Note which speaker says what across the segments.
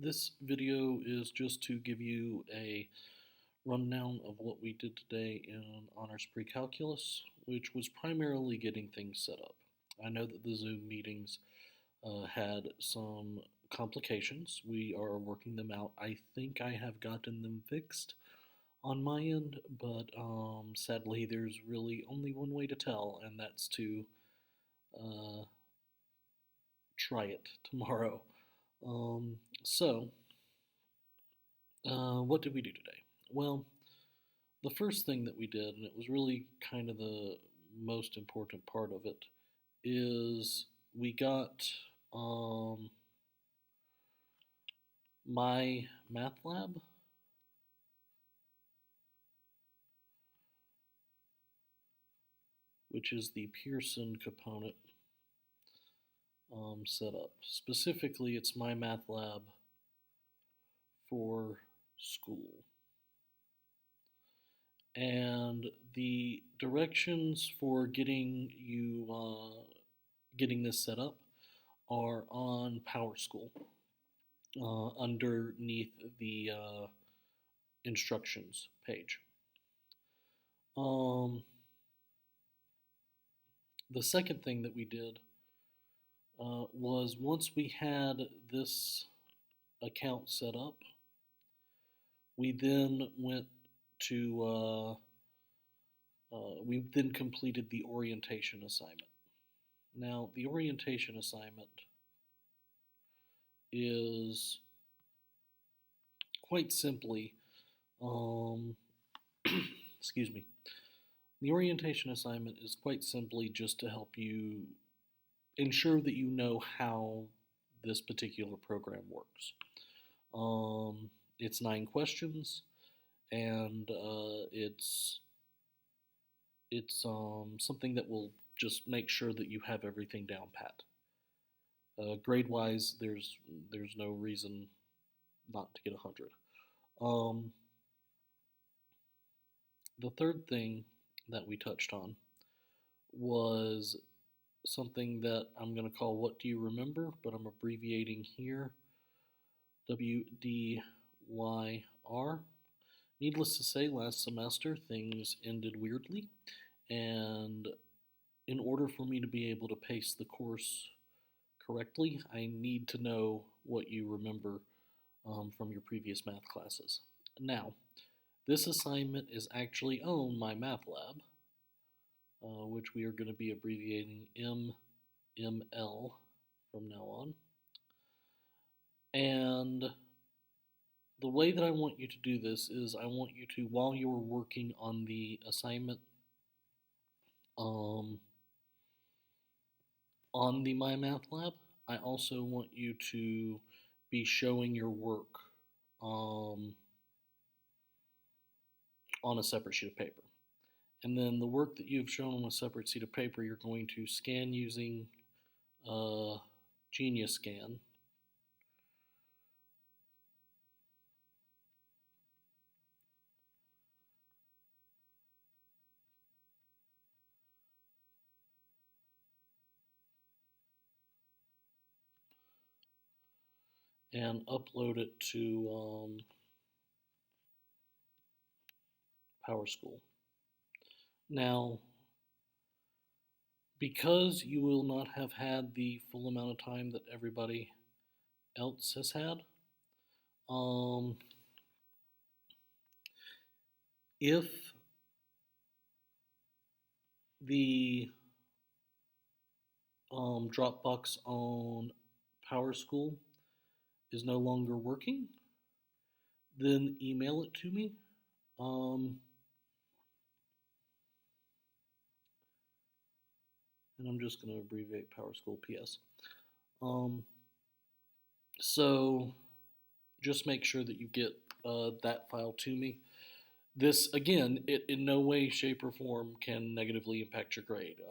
Speaker 1: This video is just to give you a rundown of what we did today in Honors Pre-Calculus, which was primarily getting things set up. I know that the Zoom meetings had some complications. We are working them out. I think I have gotten them fixed on my end, but sadly there's really only one way to tell, and that's to uh, try it tomorrow. Um, so, what did we do today? Well, the first thing that we did, and it was really kind of the most important part of it, is we got um, my math lab, which is the Pearson component, set up. Specifically, it's my math lab for school. And the directions for getting this set up are on PowerSchool underneath the instructions page. The second thing that we did was once we had this account set up, we then went to we then completed the orientation assignment. Now, the orientation assignment is quite simply, excuse me, the orientation assignment is quite simply just to help you ensure that you know how this particular program works. It's 9 questions, and it's something that will just make sure that you have everything down pat. Grade-wise, there's no reason not to get 100. The third thing that we touched on was something that I'm going to call What Do You Remember, but I'm abbreviating here, WDYR. Needless to say, last semester things ended weirdly, and in order for me to be able to pace the course correctly, I need to know what you remember from your previous math classes. Now, this assignment is actually on my math lab, which we are going to be abbreviating MML from now on. And the way that I want you to do this is I want you to, while you're working on the assignment on the My Math Lab, I also want you to be showing your work on a separate sheet of paper. And then the work that you've shown on a separate sheet of paper, you're going to scan using Genius Scan. And upload it to PowerSchool. Now, because you will not have had the full amount of time that everybody else has had, if the Dropbox on PowerSchool is no longer working, then email it to me. And I'm just going to abbreviate PowerSchool PS. So just make sure that you get that file to me. This, again, it in no way, shape, or form can negatively impact your grade.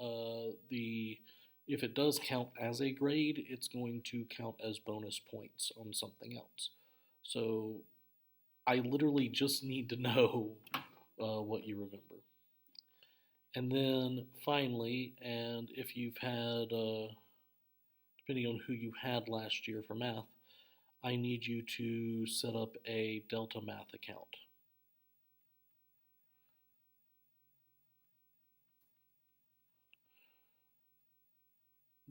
Speaker 1: If it does count as a grade, it's going to count as bonus points on something else. So I literally just need to know what you remember. And then finally, and if you've had, depending on who you had last year for math, I need you to set up a Delta Math account.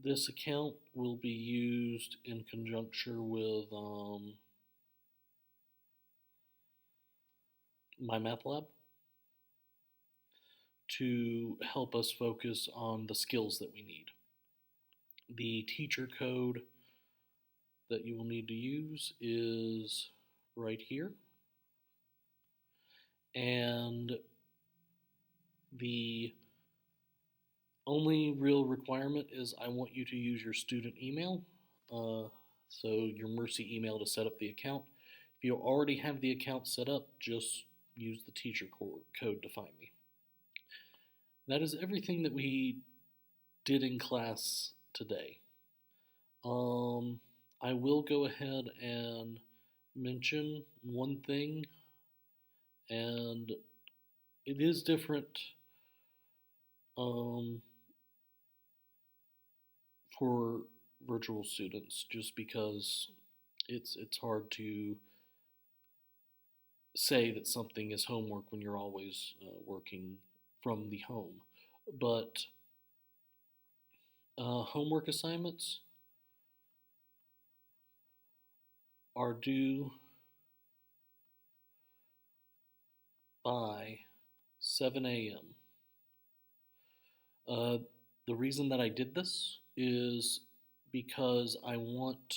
Speaker 1: This account will be used in conjunction with my math lab to help us focus on the skills that we need. The teacher code that you will need to use is right here. And the only real requirement is I want you to use your student email, so your Mercy email to set up the account. If you already have the account set up, just use the teacher code to find me. That is everything that we did in class today. I will go ahead and mention one thing, and it is different um, for virtual students, just because it's hard to say that something is homework when you're always working from the home. But homework assignments are due by 7 a.m. The reason that I did this is because I want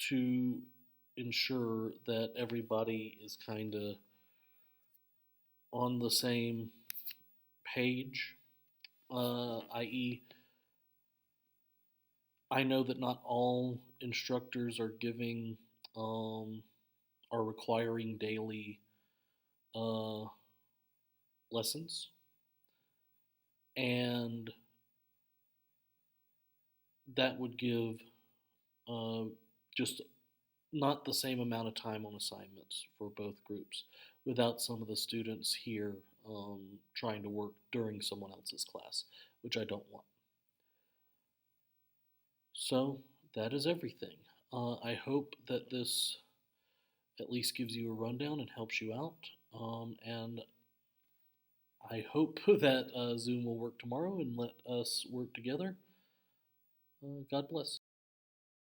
Speaker 1: to ensure that everybody is kind of on the same page, i.e., I know that not all instructors are giving, are requiring daily uh, lessons, and that would give uh, just not the same amount of time on assignments for both groups without some of the students here trying to work during someone else's class, which I don't want. So that is everything. I hope that this at least gives you a rundown and helps you out. And I hope that Zoom will work tomorrow and let us work together. God bless.